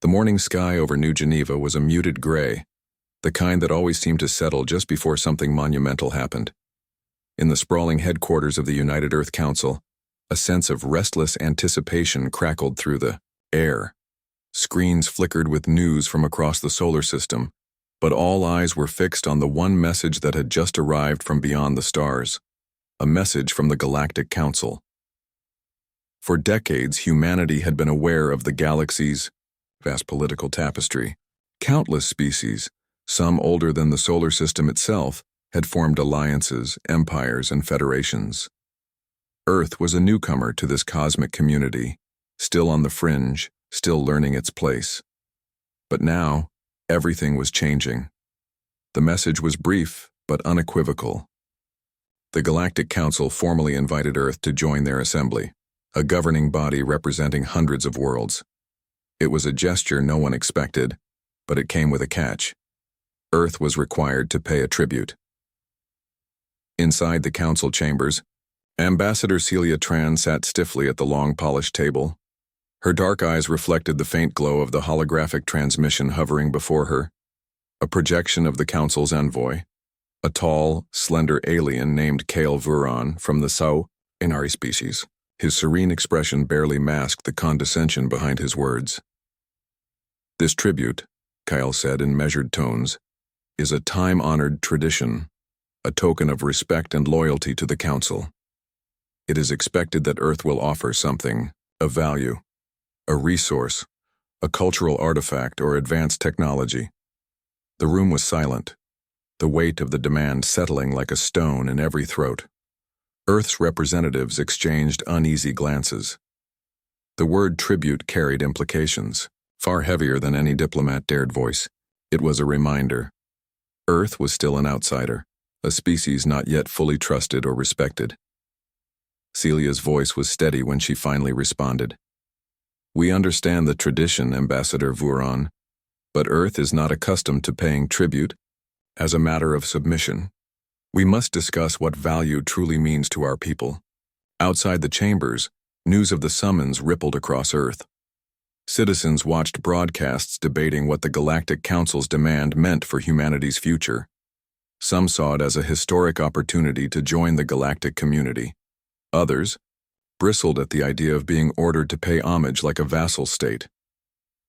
The morning sky over New Geneva was a muted gray, the kind that always seemed to settle just before something monumental happened. In the sprawling headquarters of the United Earth Council, a sense of restless anticipation crackled through the air. Screens flickered with news from across the solar system, but all eyes were fixed on the one message that had just arrived from beyond the stars, a message from the Galactic Council. For decades, humanity had been aware of the galaxy's vast political tapestry. Countless species, some older than the solar system itself, had formed alliances, empires, and federations. Earth was a newcomer to this cosmic community, still on the fringe, still learning its place. But now, everything was changing. The message was brief, but unequivocal. The Galactic Council formally invited Earth to join their assembly, a governing body representing hundreds of worlds. It was a gesture no one expected, but it came with a catch. Earth was required to pay a tribute. Inside the council chambers, Ambassador Celia Tran sat stiffly at the long polished table. Her dark eyes reflected the faint glow of the holographic transmission hovering before her, a projection of the council's envoy, a tall, slender alien named Kale Vuron from the Sau Inari species. His serene expression barely masked the condescension behind his words. "This tribute," Kyle said in measured tones, "is a time-honored tradition, a token of respect and loyalty to the Council. It is expected that Earth will offer something, of value, a resource, a cultural artifact, or advanced technology." The room was silent, the weight of the demand settling like a stone in every throat. Earth's representatives exchanged uneasy glances. The word tribute carried implications, far heavier than any diplomat dared voice. It was a reminder. Earth was still an outsider, a species not yet fully trusted or respected. Celia's voice was steady when she finally responded. "We understand the tradition, Ambassador Vuron, but Earth is not accustomed to paying tribute as a matter of submission. We must discuss what value truly means to our people." Outside the chambers, news of the summons rippled across Earth. Citizens watched broadcasts debating what the Galactic Council's demand meant for humanity's future. Some saw it as a historic opportunity to join the galactic community. Others bristled at the idea of being ordered to pay homage like a vassal state.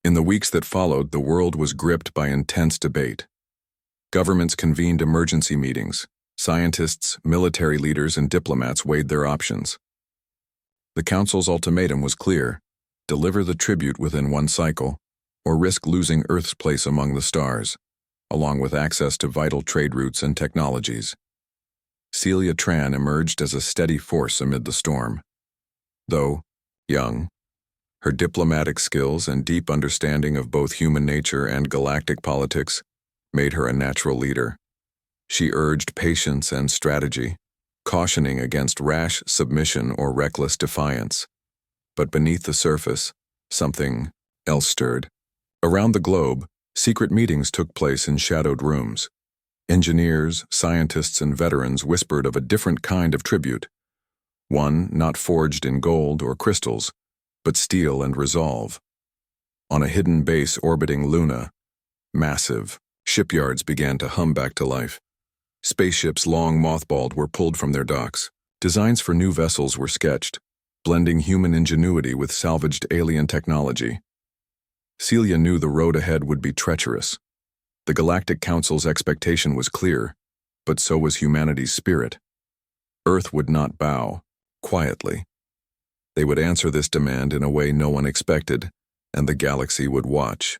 In the weeks that followed, the world was gripped by intense debate. Governments convened emergency meetings. Scientists, military leaders, and diplomats weighed their options. The Council's ultimatum was clear: deliver the tribute within one cycle, or risk losing Earth's place among the stars, along with access to vital trade routes and technologies. Celia Tran emerged as a steady force amid the storm. Though young, her diplomatic skills and deep understanding of both human nature and galactic politics made her a natural leader. She urged patience and strategy, cautioning against rash submission or reckless defiance. But beneath the surface, something else stirred. Around the globe, secret meetings took place in shadowed rooms. Engineers, scientists, and veterans whispered of a different kind of tribute, one not forged in gold or crystals, but steel and resolve. On a hidden base orbiting Luna, massive, shipyards began to hum back to life. Spaceships long mothballed were pulled from their docks. Designs for new vessels were sketched, blending human ingenuity with salvaged alien technology. Celia knew the road ahead would be treacherous. The Galactic Council's expectation was clear, but so was humanity's spirit. Earth would not bow, quietly. They would answer this demand in a way no one expected, and the galaxy would watch.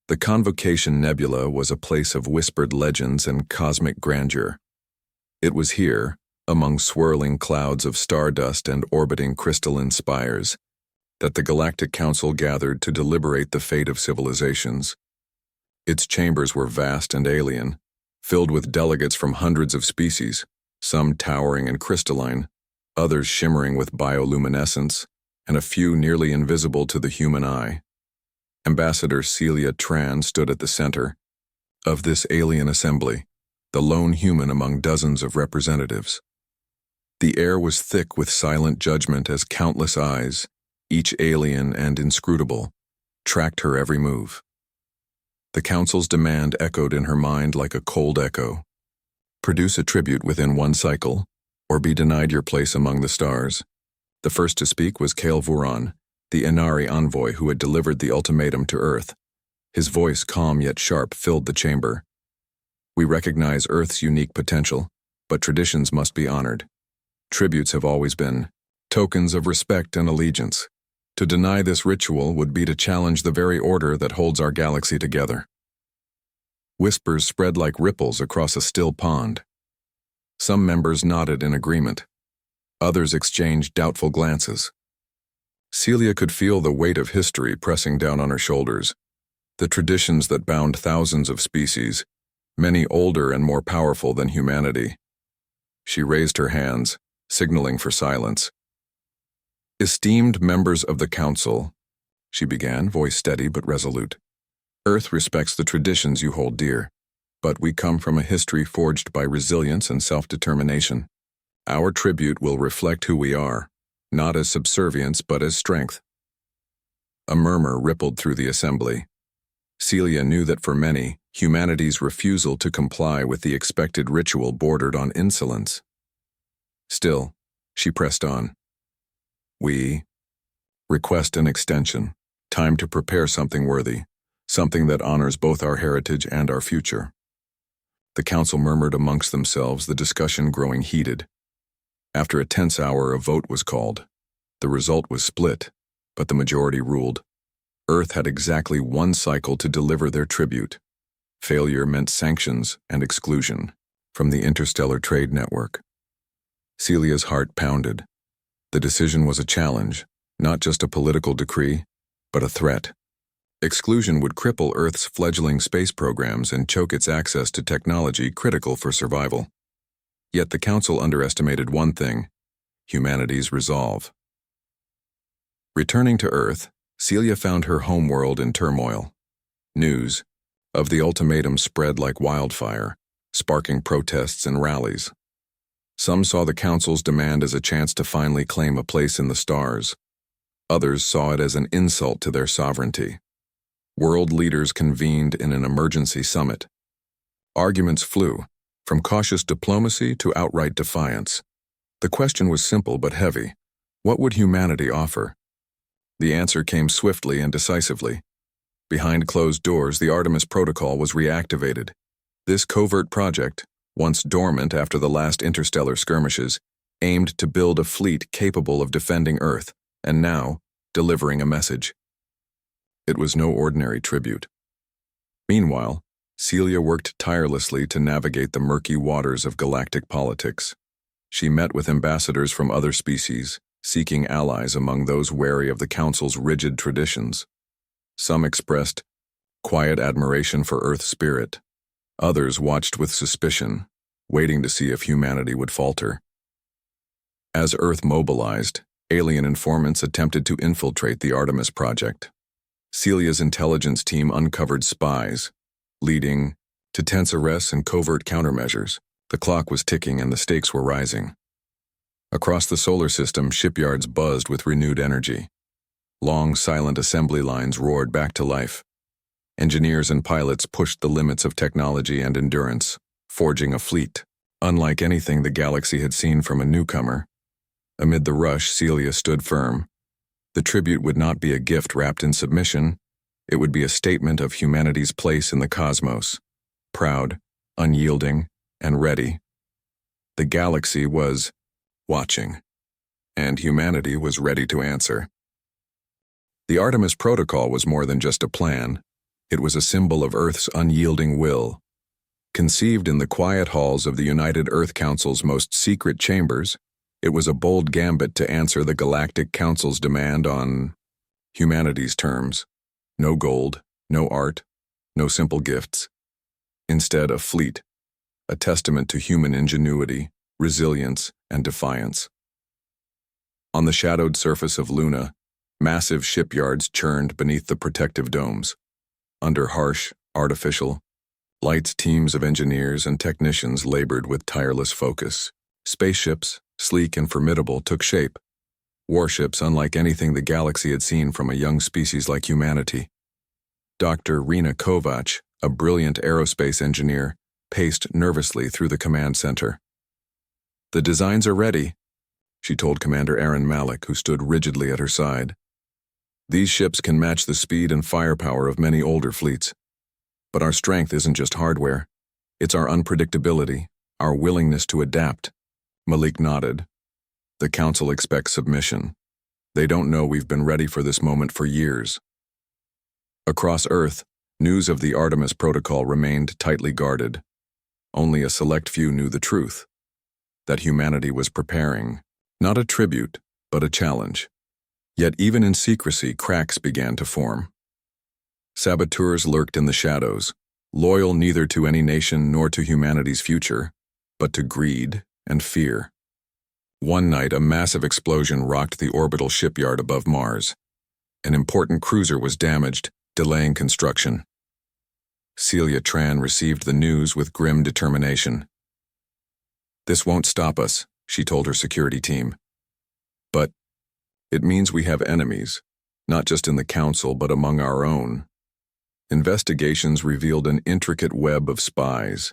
The Convocation Nebula was a place of whispered legends and cosmic grandeur. It was here, among swirling clouds of stardust and orbiting crystalline spires, that the Galactic Council gathered to deliberate the fate of civilizations. Its chambers were vast and alien, filled with delegates from hundreds of species, some towering and crystalline, others shimmering with bioluminescence, and a few nearly invisible to the human eye. Ambassador Celia Tran stood at the center of this alien assembly, the lone human among dozens of representatives. The air was thick with silent judgment as countless eyes, each alien and inscrutable, tracked her every move. The Council's demand echoed in her mind like a cold echo. Produce a tribute within one cycle, or be denied your place among the stars. The first to speak was Kale Vuron, the Inari envoy who had delivered the ultimatum to Earth. His voice, calm yet sharp, filled the chamber. We recognize Earth's unique potential, but traditions must be honored. Tributes have always been tokens of respect and allegiance. To deny this ritual would be to challenge the very order that holds our galaxy together. Whispers spread like ripples across a still pond. Some members nodded in agreement. Others exchanged doubtful glances. Celia could feel the weight of history pressing down on her shoulders. The traditions that bound thousands of species, many older and more powerful than humanity. She raised her hands, signaling for silence. Esteemed members of the Council, she began, voice steady but resolute. Earth respects the traditions you hold dear, but we come from a history forged by resilience and self-determination. Our tribute will reflect who we are, not as subservience but as strength. A murmur rippled through the assembly. Celia knew that for many, humanity's refusal to comply with the expected ritual bordered on insolence. Still, she pressed on. We request an extension, time to prepare something worthy, something that honors both our heritage and our future. The Council murmured amongst themselves, the discussion growing heated. After a tense hour, a vote was called. The result was split, but the majority ruled. Earth had exactly one cycle to deliver their tribute. Failure meant sanctions and exclusion from the interstellar trade network. Celia's heart pounded. The decision was a challenge, not just a political decree, but a threat. Exclusion would cripple Earth's fledgling space programs and choke its access to technology critical for survival. Yet the Council underestimated one thing: humanity's resolve. Returning to Earth, Celia found her homeworld in turmoil. News of the ultimatum spread like wildfire, sparking protests and rallies. Some saw the Council's demand as a chance to finally claim a place in the stars. Others saw it as an insult to their sovereignty. World leaders convened in an emergency summit. Arguments flew, from cautious diplomacy to outright defiance. The question was simple but heavy. What would humanity offer? The answer came swiftly and decisively. Behind closed doors, the Artemis Protocol was reactivated. This covert project, once dormant after the last interstellar skirmishes, aimed to build a fleet capable of defending Earth, and now, delivering a message. It was no ordinary tribute. Meanwhile, Celia worked tirelessly to navigate the murky waters of galactic politics. She met with ambassadors from other species, seeking allies among those wary of the Council's rigid traditions. Some expressed quiet admiration for Earth's spirit. Others watched with suspicion, waiting to see if humanity would falter. As Earth mobilized, alien informants attempted to infiltrate the Artemis project. Celia's intelligence team uncovered spies, leading to tense arrests and covert countermeasures. The clock was ticking and the stakes were rising. Across the solar system, shipyards buzzed with renewed energy. Long, silent assembly lines roared back to life. Engineers and pilots pushed the limits of technology and endurance, forging a fleet, unlike anything the galaxy had seen from a newcomer. Amid the rush, Celia stood firm. The tribute would not be a gift wrapped in submission. It would be a statement of humanity's place in the cosmos, proud, unyielding, and ready. The galaxy was watching, and humanity was ready to answer. The Artemis Protocol was more than just a plan. It was a symbol of Earth's unyielding will. Conceived in the quiet halls of the United Earth Council's most secret chambers, it was a bold gambit to answer the Galactic Council's demand on humanity's terms. No gold, no art, no simple gifts. Instead, a fleet, a testament to human ingenuity, resilience, and defiance. On the shadowed surface of Luna, massive shipyards churned beneath the protective domes. Under harsh, artificial lights, teams of engineers and technicians labored with tireless focus. Spaceships, sleek and formidable, took shape. Warships unlike anything the galaxy had seen from a young species like humanity. Dr. Rena Kovac, a brilliant aerospace engineer, paced nervously through the command center. "The designs are ready," she told Commander Aaron Malik, who stood rigidly at her side. "These ships can match the speed and firepower of many older fleets. But our strength isn't just hardware. It's our unpredictability, our willingness to adapt." Malik nodded. "The Council expects submission. They don't know we've been ready for this moment for years." Across Earth, news of the Artemis Protocol remained tightly guarded. Only a select few knew the truth: that humanity was preparing, not a tribute, but a challenge. Yet even in secrecy, cracks began to form. Saboteurs lurked in the shadows, loyal neither to any nation nor to humanity's future, but to greed and fear. One night, a massive explosion rocked the orbital shipyard above Mars. An important cruiser was damaged, delaying construction. Celia Tran received the news with grim determination. "This won't stop us," she told her security team. "But it means we have enemies, not just in the Council but among our own." Investigations revealed an intricate web of spies,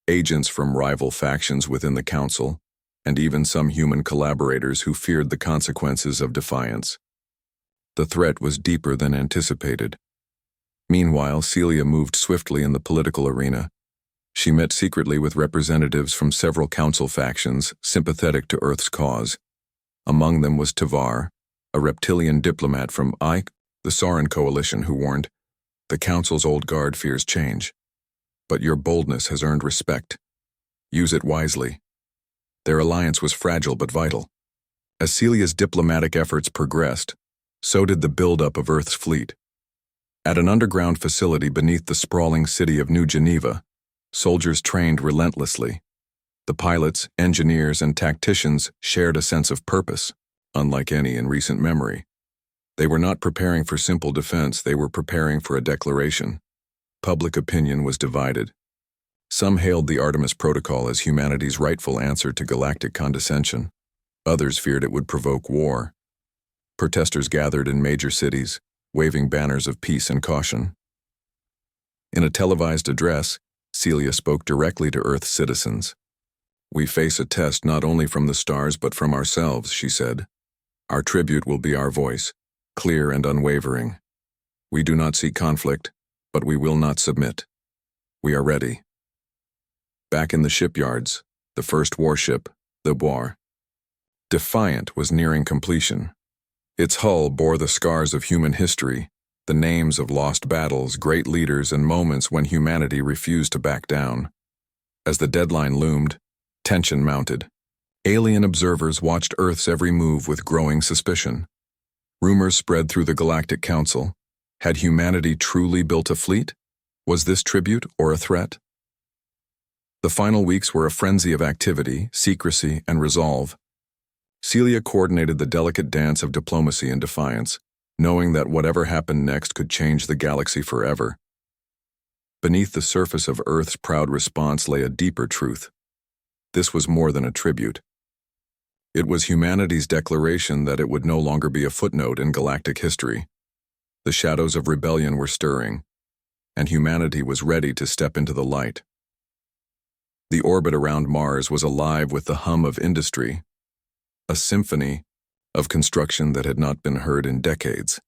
agents from rival factions within the Council, and even some human collaborators who feared the consequences of defiance. The threat was deeper than anticipated. Meanwhile, Celia moved swiftly in the political arena. She met secretly with representatives from several Council factions sympathetic to Earth's cause. Among them was Tavar, a reptilian diplomat from the Sauron coalition, who warned, "The Council's old guard fears change. But your boldness has earned respect. Use it wisely." Their alliance was fragile but vital. As Celia's diplomatic efforts progressed, so did the buildup of Earth's fleet. At an underground facility beneath the sprawling city of New Geneva, soldiers trained relentlessly. The pilots, engineers, and tacticians shared a sense of purpose, unlike any in recent memory. They were not preparing for simple defense, they were preparing for a declaration. Public opinion was divided. Some hailed the Artemis Protocol as humanity's rightful answer to galactic condescension. Others feared it would provoke war. Protesters gathered in major cities, waving banners of peace and caution. In a televised address, Celia spoke directly to Earth's citizens. "We face a test not only from the stars but from ourselves," she said. "Our tribute will be our voice, clear and unwavering. We do not seek conflict, but we will not submit. We are ready." Back in the shipyards, the first warship, the War, Defiant, was nearing completion. Its hull bore the scars of human history, the names of lost battles, great leaders, and moments when humanity refused to back down. As the deadline loomed, tension mounted. Alien observers watched Earth's every move with growing suspicion. Rumors spread through the Galactic Council. Had humanity truly built a fleet? Was this tribute or a threat? The final weeks were a frenzy of activity, secrecy, and resolve. Celia coordinated the delicate dance of diplomacy and defiance, knowing that whatever happened next could change the galaxy forever. Beneath the surface of Earth's proud response lay a deeper truth. This was more than a tribute. It was humanity's declaration that it would no longer be a footnote in galactic history. The shadows of rebellion were stirring, and humanity was ready to step into the light. The orbit around Mars was alive with the hum of industry, a symphony of construction that had not been heard in decades.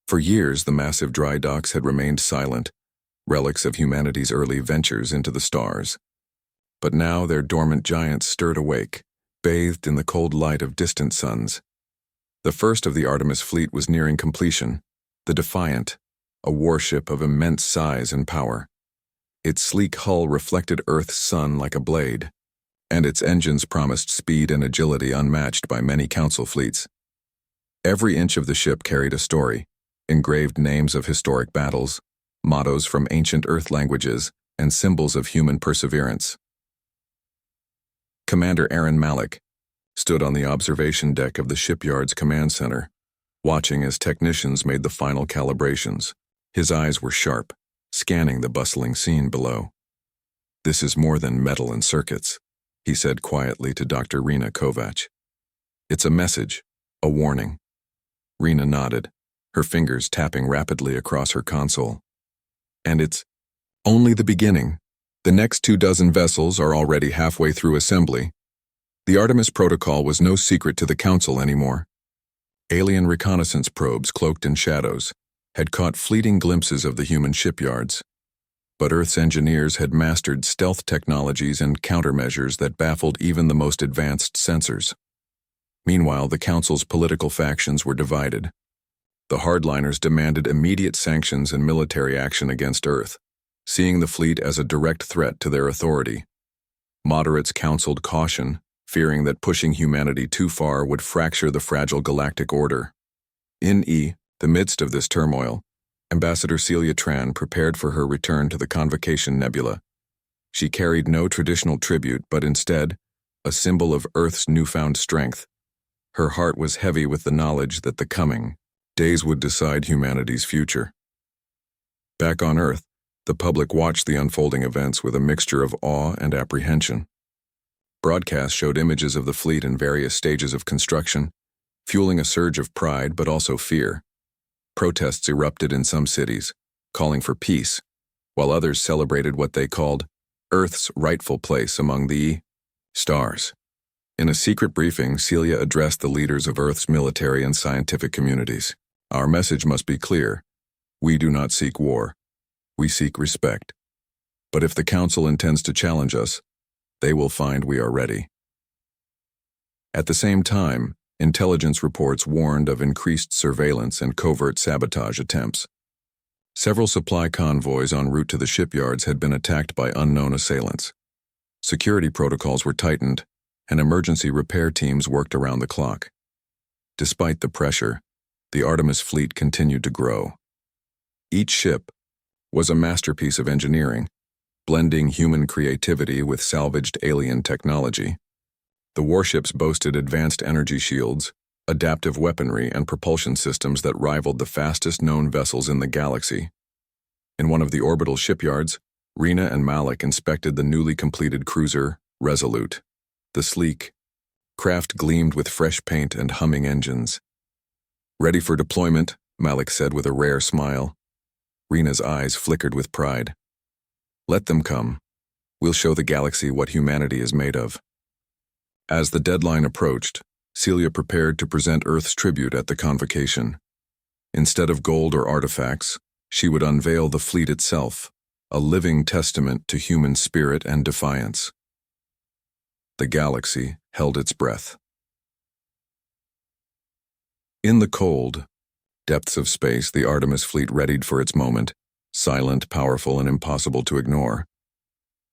For years, the massive dry docks had remained silent, relics of humanity's early ventures into the stars. But now their dormant giants stirred awake, bathed in the cold light of distant suns. The first of the Artemis fleet was nearing completion, the Defiant, a warship of immense size and power. Its sleek hull reflected Earth's sun like a blade, and its engines promised speed and agility unmatched by many Council fleets. Every inch of the ship carried a story, engraved names of historic battles, mottos from ancient Earth languages, and symbols of human perseverance. Commander Aaron Malik stood on the observation deck of the shipyard's command center, watching as technicians made the final calibrations. His eyes were sharp, scanning the bustling scene below. "This is more than metal and circuits," he said quietly to Dr. Rena Kovac. "It's a message, a warning." Rena nodded, her fingers tapping rapidly across her console. And it's only the beginning. The next 24 vessels are already halfway through assembly. The Artemis Protocol was no secret to the Council anymore. Alien reconnaissance probes cloaked in shadows had caught fleeting glimpses of the human shipyards. But Earth's engineers had mastered stealth technologies and countermeasures that baffled even the most advanced sensors. Meanwhile, the Council's political factions were divided. The hardliners demanded immediate sanctions and military action against Earth, seeing the fleet as a direct threat to their authority. Moderates counseled caution, fearing that pushing humanity too far would fracture the fragile galactic order. In the midst of this turmoil, Ambassador Celia Tran prepared for her return to the Convocation Nebula. She carried no traditional tribute, but instead, a symbol of Earth's newfound strength. Her heart was heavy with the knowledge that the coming days would decide humanity's future. Back on Earth, the public watched the unfolding events with a mixture of awe and apprehension. Broadcasts showed images of the fleet in various stages of construction, fueling a surge of pride but also fear. Protests erupted in some cities, calling for peace, while others celebrated what they called Earth's rightful place among the stars. In a secret briefing, Celia addressed the leaders of Earth's military and scientific communities. Our message must be clear. We do not seek war. We seek respect. But if the Council intends to challenge us, they will find we are ready. At the same time, intelligence reports warned of increased surveillance and covert sabotage attempts. Several supply convoys en route to the shipyards had been attacked by unknown assailants. Security protocols were tightened, and emergency repair teams worked around the clock. Despite the pressure, the Artemis fleet continued to grow. Each ship was a masterpiece of engineering, blending human creativity with salvaged alien technology. The warships boasted advanced energy shields, adaptive weaponry, and propulsion systems that rivaled the fastest known vessels in the galaxy. In one of the orbital shipyards, Rena and Malik inspected the newly completed cruiser, Resolute. The sleek craft gleamed with fresh paint and humming engines. Ready for deployment, Malik said with a rare smile. Rena's eyes flickered with pride. Let them come. We'll show the galaxy what humanity is made of. As the deadline approached, Celia prepared to present Earth's tribute at the convocation. Instead of gold or artifacts, she would unveil the fleet itself, a living testament to human spirit and defiance. The galaxy held its breath. In the cold depths of space, the Artemis fleet readied for its moment, silent, powerful, and impossible to ignore.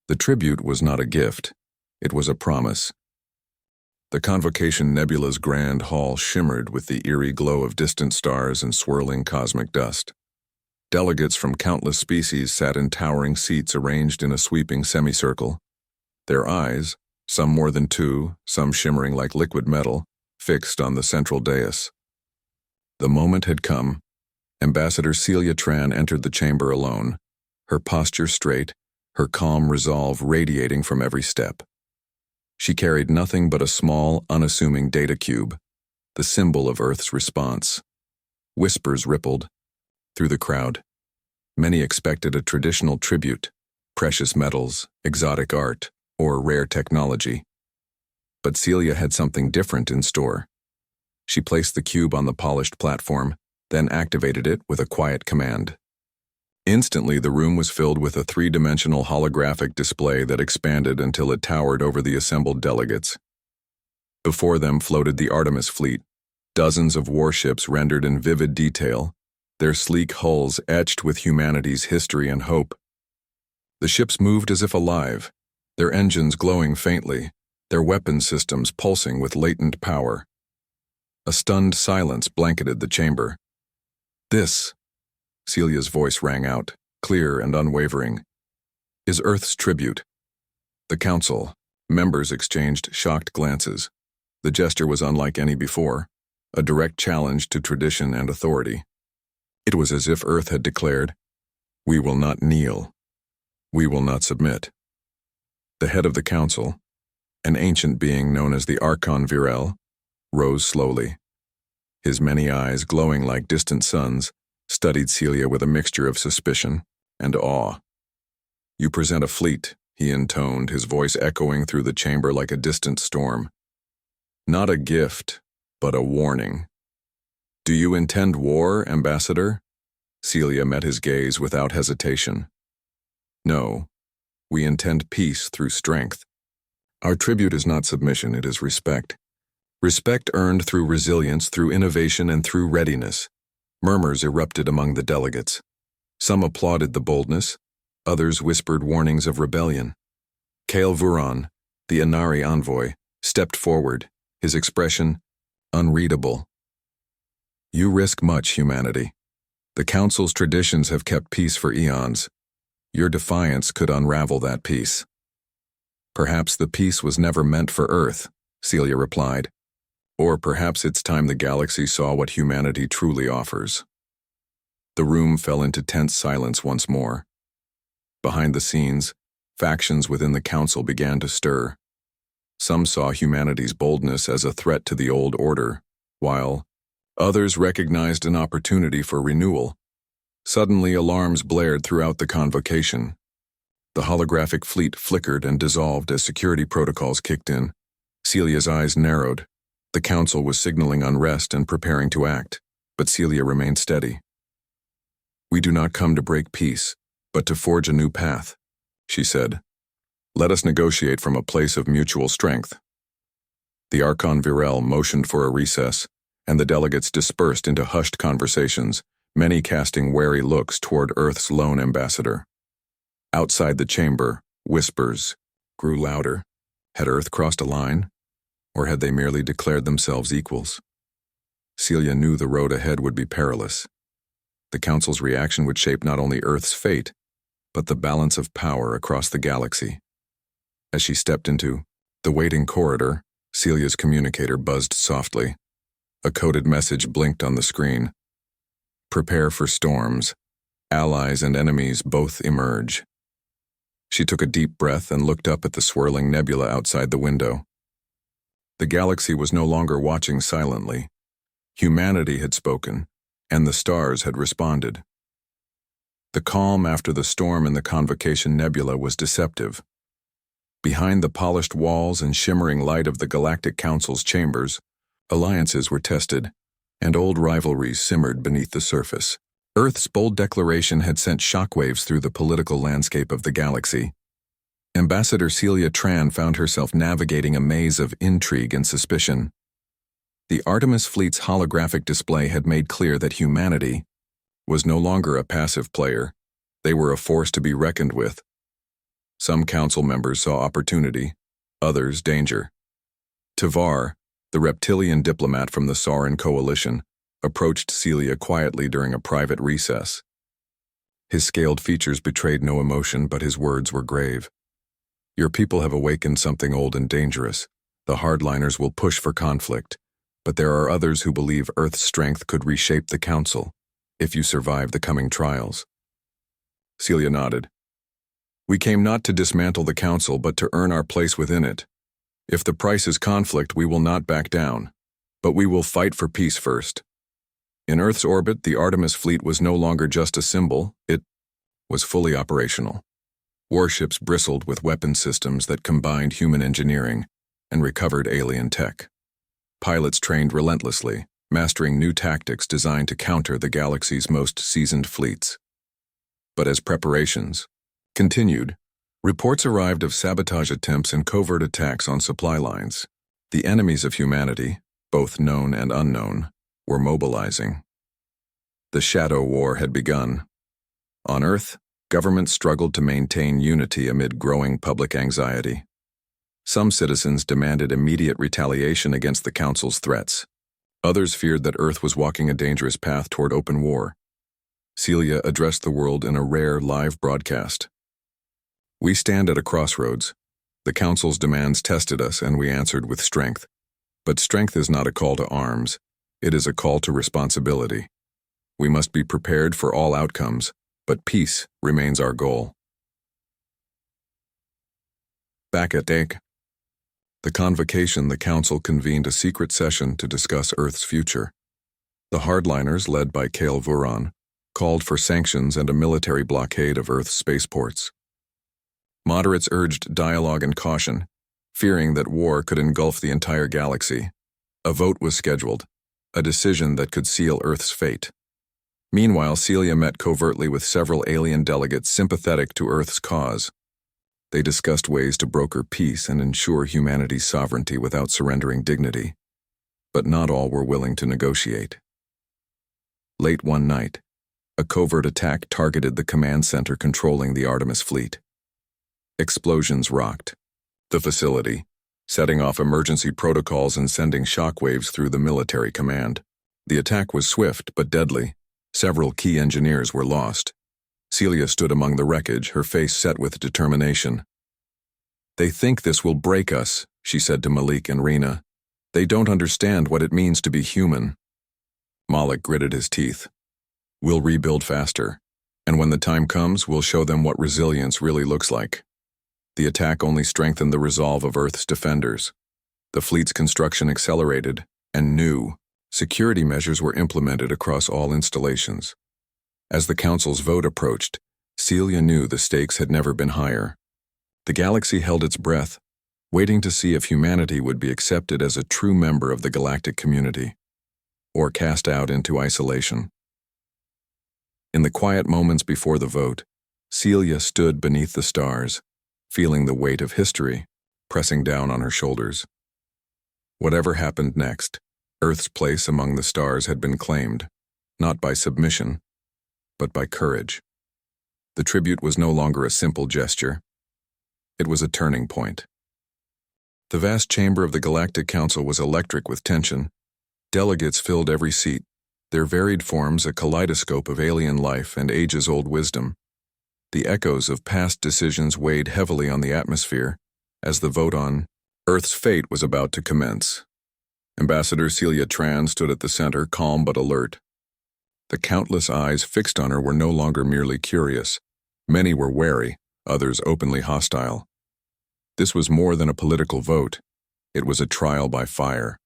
The tribute was not a gift, it was a promise. The Convocation Nebula's grand hall shimmered with the eerie glow of distant stars and swirling cosmic dust. Delegates from countless species sat in towering seats arranged in a sweeping semicircle. Their eyes, some more than two, some shimmering like liquid metal, fixed on the central dais. The moment had come. Ambassador Celia Tran entered the chamber alone, her posture straight, her calm resolve radiating from every step. She carried nothing but a small, unassuming data cube, the symbol of Earth's response. Whispers rippled through the crowd. Many expected a traditional tribute, precious metals, exotic art, or rare technology. But Celia had something different in store. She placed the cube on the polished platform, then activated it with a quiet command. Instantly, the room was filled with a three-dimensional holographic display that expanded until it towered over the assembled delegates. Before them floated the Artemis fleet, dozens of warships rendered in vivid detail, their sleek hulls etched with humanity's history and hope. The ships moved as if alive, their engines glowing faintly, their weapon systems pulsing with latent power. A stunned silence blanketed the chamber. This, Celia's voice rang out, clear and unwavering, is Earth's tribute. The Council, members exchanged shocked glances. The gesture was unlike any before, a direct challenge to tradition and authority. It was as if Earth had declared, "We will not kneel. We will not submit." The head of the Council, an ancient being known as the Archon Virel, rose slowly. His many eyes, glowing like distant suns, studied Celia with a mixture of suspicion and awe. "You present a fleet," he intoned, his voice echoing through the chamber like a distant storm. "Not a gift, but a warning. Do you intend war, Ambassador?" Celia met his gaze without hesitation. "No, we intend peace through strength. Our tribute is not submission, it is respect. Respect earned through resilience, through innovation, and through readiness." Murmurs erupted among the delegates. Some applauded the boldness, others whispered warnings of rebellion. Kale Vuron, the Inari envoy, stepped forward, his expression unreadable. "You risk much, humanity. The Council's traditions have kept peace for eons. Your defiance could unravel that peace." "Perhaps the peace was never meant for Earth," Celia replied. "Or perhaps it's time the galaxy saw what humanity truly offers." The room fell into tense silence once more. Behind the scenes, factions within the Council began to stir. Some saw humanity's boldness as a threat to the old order, while others recognized an opportunity for renewal. Suddenly, alarms blared throughout the convocation. The holographic fleet flickered and dissolved as security protocols kicked in. Celia's eyes narrowed. The Council was signaling unrest and preparing to act, but Celia remained steady. "We do not come to break peace, but to forge a new path," she said. "Let us negotiate from a place of mutual strength." The Archon Virel motioned for a recess, and the delegates dispersed into hushed conversations, many casting wary looks toward Earth's lone ambassador. Outside the chamber, whispers grew louder. Had Earth crossed a line? Or had they merely declared themselves equals? Celia knew the road ahead would be perilous. The Council's reaction would shape not only Earth's fate, but the balance of power across the galaxy. As she stepped into the waiting corridor, Celia's communicator buzzed softly. A coded message blinked on the screen. "Prepare for storms. Allies and enemies both emerge." She took a deep breath and looked up at the swirling nebula outside the window. The galaxy was no longer watching silently. Humanity had spoken, and the stars had responded. The calm after the storm in the Convocation Nebula was deceptive. Behind the polished walls and shimmering light of the Galactic Council's chambers, alliances were tested, and old rivalries simmered beneath the surface. Earth's bold declaration had sent shockwaves through the political landscape of the galaxy. Ambassador Celia Tran found herself navigating a maze of intrigue and suspicion. The Artemis fleet's holographic display had made clear that humanity was no longer a passive player. They were a force to be reckoned with. Some council members saw opportunity, others danger. Tavar, the reptilian diplomat from the Sauran coalition, approached Celia quietly during a private recess. His scaled features betrayed no emotion, but his words were grave. "Your people have awakened something old and dangerous. The hardliners will push for conflict, but there are others who believe Earth's strength could reshape the Council, if you survive the coming trials." Celia nodded. "We came not to dismantle the Council, but to earn our place within it. If the price is conflict, we will not back down, but we will fight for peace first." In Earth's orbit, the Artemis fleet was no longer just a symbol, it was fully operational. Warships bristled with weapon systems that combined human engineering and recovered alien tech. Pilots trained relentlessly, mastering new tactics designed to counter the galaxy's most seasoned fleets. But as preparations continued, reports arrived of sabotage attempts and covert attacks on supply lines. The enemies of humanity, both known and unknown, were mobilizing. The Shadow War had begun. On Earth, governments struggled to maintain unity amid growing public anxiety. Some citizens demanded immediate retaliation against the Council's threats. Others feared that Earth was walking a dangerous path toward open war. Celia addressed the world in a rare live broadcast. "We stand at a crossroads. The Council's demands tested us, and we answered with strength. But strength is not a call to arms. It is a call to responsibility. We must be prepared for all outcomes, but peace remains our goal." Back at Dake, the convocation, the Council convened a secret session to discuss Earth's future. The hardliners, led by Kale Vuron, called for sanctions and a military blockade of Earth's spaceports. Moderates urged dialogue and caution, fearing that war could engulf the entire galaxy. A vote was scheduled, a decision that could seal Earth's fate. Meanwhile, Celia met covertly with several alien delegates sympathetic to Earth's cause. They discussed ways to broker peace and ensure humanity's sovereignty without surrendering dignity. But not all were willing to negotiate. Late one night, a covert attack targeted the command center controlling the Artemis fleet. Explosions rocked the facility, setting off emergency protocols and sending shockwaves through the military command. The attack was swift but deadly. Several key engineers were lost. Celia stood among the wreckage, her face set with determination. "They think this will break us," she said to Malik and Rena. "They don't understand what it means to be human." Malik gritted his teeth. "We'll rebuild faster, and when the time comes, we'll show them what resilience really looks like." The attack only strengthened the resolve of Earth's defenders. The fleet's construction accelerated, and new security measures were implemented across all installations. As the Council's vote approached, Celia knew the stakes had never been higher. The galaxy held its breath, waiting to see if humanity would be accepted as a true member of the galactic community, or cast out into isolation. In the quiet moments before the vote, Celia stood beneath the stars, feeling the weight of history pressing down on her shoulders. Whatever happened next, Earth's place among the stars had been claimed, not by submission, but by courage. The tribute was no longer a simple gesture. It was a turning point. The vast chamber of the Galactic Council was electric with tension. Delegates filled every seat, their varied forms a kaleidoscope of alien life and ages-old wisdom. The echoes of past decisions weighed heavily on the atmosphere as the vote on Earth's fate was about to commence. Ambassador Celia Tran stood at the center, calm but alert. The countless eyes fixed on her were no longer merely curious. Many were wary, others openly hostile. This was more than a political vote. It was a trial by fire.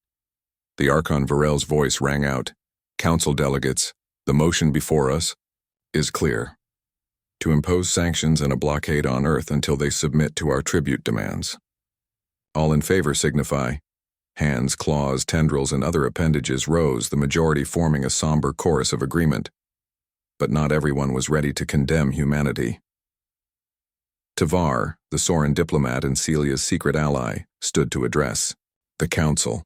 The Archon Varel's voice rang out. "Council delegates, the motion before us is clear. To impose sanctions and a blockade on Earth until they submit to our tribute demands. All in favor signify." Hands, claws, tendrils, and other appendages rose, the majority forming a somber chorus of agreement. But not everyone was ready to condemn humanity. Tavar, the Soren diplomat and Celia's secret ally, stood to address the council.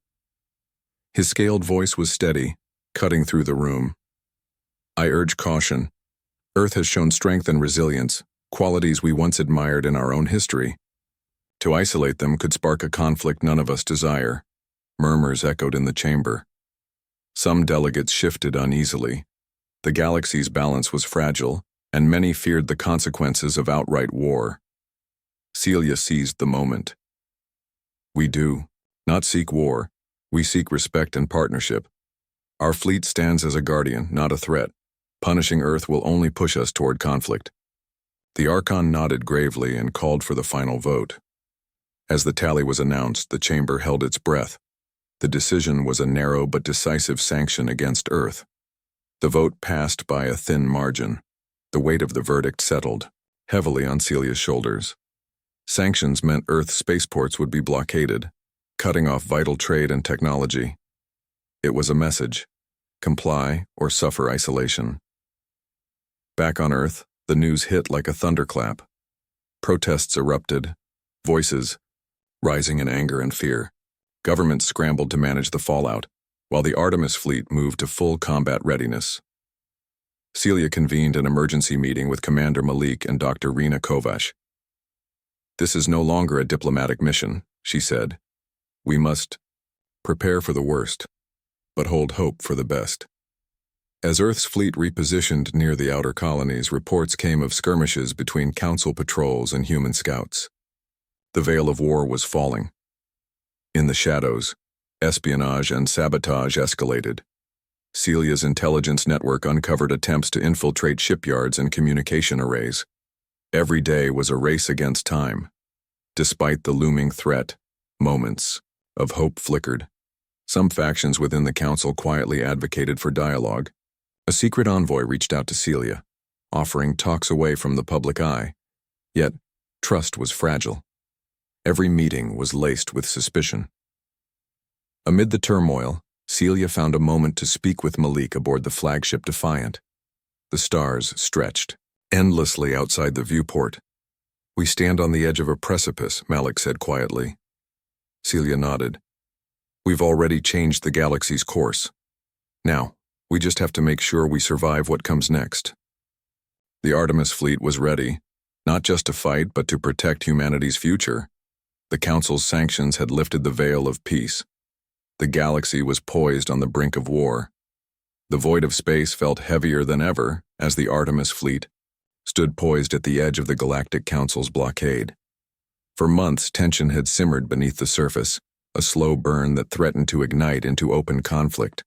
His scaled voice was steady, cutting through the room. "I urge caution. Earth has shown strength and resilience, qualities we once admired in our own history. To isolate them could spark a conflict none of us desire." Murmurs echoed in the chamber. Some delegates shifted uneasily. The galaxy's balance was fragile, and many feared the consequences of outright war. Celia seized the moment. "We do not seek war. We seek respect and partnership. Our fleet stands as a guardian, not a threat. Punishing Earth will only push us toward conflict." The Archon nodded gravely and called for the final vote. As the tally was announced, the chamber held its breath. The decision was a narrow but decisive sanction against Earth. The vote passed by a thin margin. The weight of the verdict settled heavily on Celia's shoulders. Sanctions meant Earth's spaceports would be blockaded, cutting off vital trade and technology. It was a message: comply or suffer isolation. Back on Earth, the news hit like a thunderclap. Protests erupted, voices rising in anger and fear. Governments scrambled to manage the fallout, while the Artemis fleet moved to full combat readiness. Celia convened an emergency meeting with Commander Malik and Dr. Rena Kovash. "This is no longer a diplomatic mission," she said. "We must prepare for the worst, but hold hope for the best." As Earth's fleet repositioned near the outer colonies, reports came of skirmishes between Council patrols and human scouts. The veil of war was falling. In the shadows, espionage and sabotage escalated. Celia's intelligence network uncovered attempts to infiltrate shipyards and communication arrays. Every day was a race against time. Despite the looming threat, moments of hope flickered. Some factions within the Council quietly advocated for dialogue. A secret envoy reached out to Celia, offering talks away from the public eye. Yet, trust was fragile. Every meeting was laced with suspicion. Amid the turmoil, Celia found a moment to speak with Malik aboard the flagship Defiant. The stars stretched endlessly outside the viewport. "We stand on the edge of a precipice," Malik said quietly. Celia nodded. "We've already changed the galaxy's course. Now, we just have to make sure we survive what comes next." The Artemis fleet was ready, not just to fight but to protect humanity's future. The Council's sanctions had lifted the veil of peace. The galaxy was poised on the brink of war. The void of space felt heavier than ever as the Artemis fleet stood poised at the edge of the Galactic Council's blockade. For months, tension had simmered beneath the surface, a slow burn that threatened to ignite into open conflict.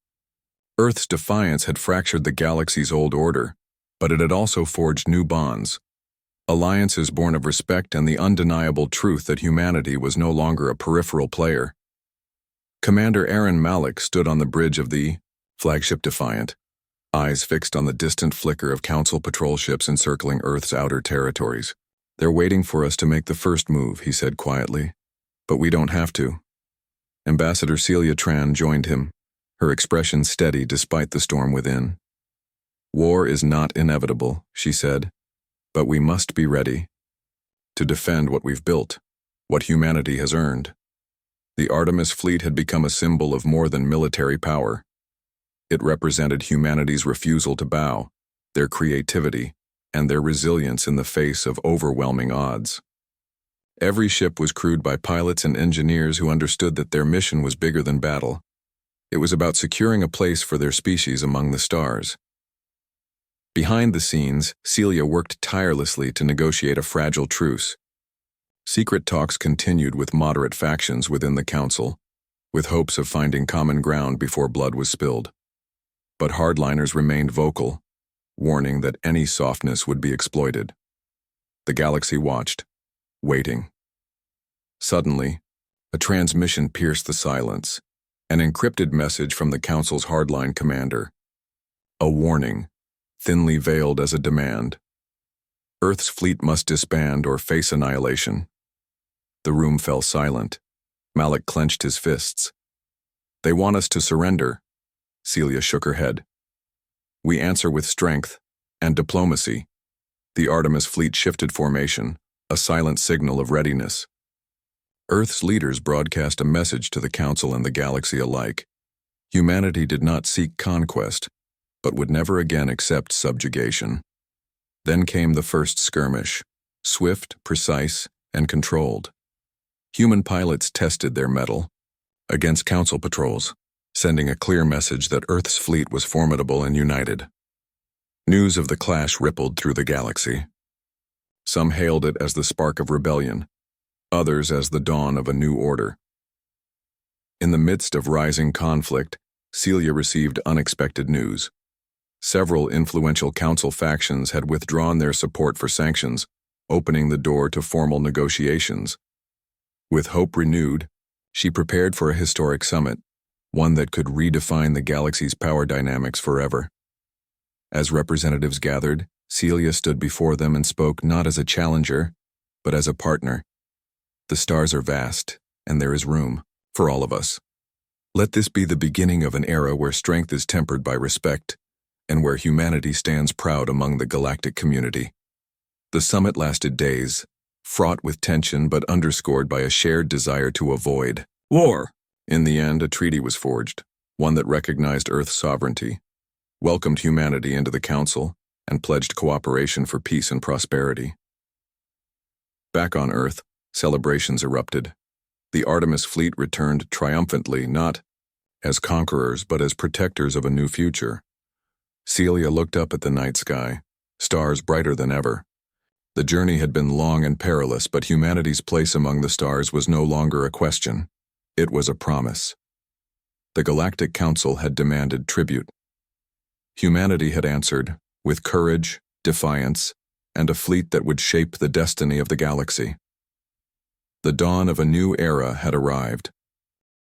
Earth's defiance had fractured the galaxy's old order, but it had also forged new bonds. Alliances born of respect and the undeniable truth that humanity was no longer a peripheral player. Commander Aaron Malik stood on the bridge of the flagship Defiant, eyes fixed on the distant flicker of Council patrol ships encircling Earth's outer territories. "They're waiting for us to make the first move," he said quietly. "But we don't have to." Ambassador Celia Tran joined him, her expression steady despite the storm within. "War is not inevitable," she said, "but we must be ready to defend what we've built, what humanity has earned." The Artemis fleet had become a symbol of more than military power. It represented humanity's refusal to bow, their creativity, and their resilience in the face of overwhelming odds. Every ship was crewed by pilots and engineers who understood that their mission was bigger than battle. It was about securing a place for their species among the stars. Behind the scenes, Celia worked tirelessly to negotiate a fragile truce. Secret talks continued with moderate factions within the Council, with hopes of finding common ground before blood was spilled. But hardliners remained vocal, warning that any softness would be exploited. The galaxy watched, waiting. Suddenly, a transmission pierced the silence, an encrypted message from the Council's hardline commander. A warning, thinly veiled as a demand. Earth's fleet must disband or face annihilation. The room fell silent. Malik clenched his fists. "They want us to surrender." Celia shook her head. "We answer with strength and diplomacy." The Artemis fleet shifted formation, a silent signal of readiness. Earth's leaders broadcast a message to the Council and the galaxy alike. Humanity did not seek conquest, but would never again accept subjugation. Then came the first skirmish, swift, precise, and controlled. Human pilots tested their mettle against Council patrols, sending a clear message that Earth's fleet was formidable and united. News of the clash rippled through the galaxy. Some hailed it as the spark of rebellion, others as the dawn of a new order. In the midst of rising conflict, Celia received unexpected news. Several influential Council factions had withdrawn their support for sanctions, opening the door to formal negotiations. With hope renewed, she prepared for a historic summit, one that could redefine the galaxy's power dynamics forever. As representatives gathered, Celia stood before them and spoke not as a challenger, but as a partner. "The stars are vast, and there is room for all of us. Let this be the beginning of an era where strength is tempered by respect, and where humanity stands proud among the galactic community." The summit lasted days, fraught with tension but underscored by a shared desire to avoid war. In the end, a treaty was forged, one that recognized Earth's sovereignty, welcomed humanity into the Council, and pledged cooperation for peace and prosperity. Back on Earth, celebrations erupted. The Artemis fleet returned triumphantly, not as conquerors but as protectors of a new future. Celia looked up at the night sky, stars brighter than ever. The journey had been long and perilous, but humanity's place among the stars was no longer a question. It was a promise. The Galactic Council had demanded tribute. Humanity had answered, with courage, defiance, and a fleet that would shape the destiny of the galaxy. The dawn of a new era had arrived,